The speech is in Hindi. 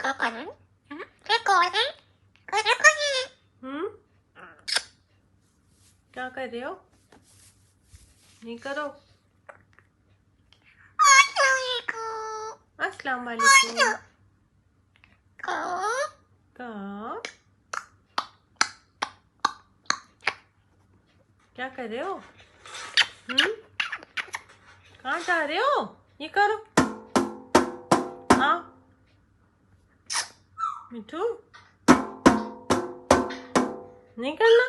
क्या कर रहे हो? नहीं करो। अस्सलाम वालेकुम। क्या कर रहे हो? कहाँ जा रहे हो? ये करो। हाँ मिठू, नहीं करना।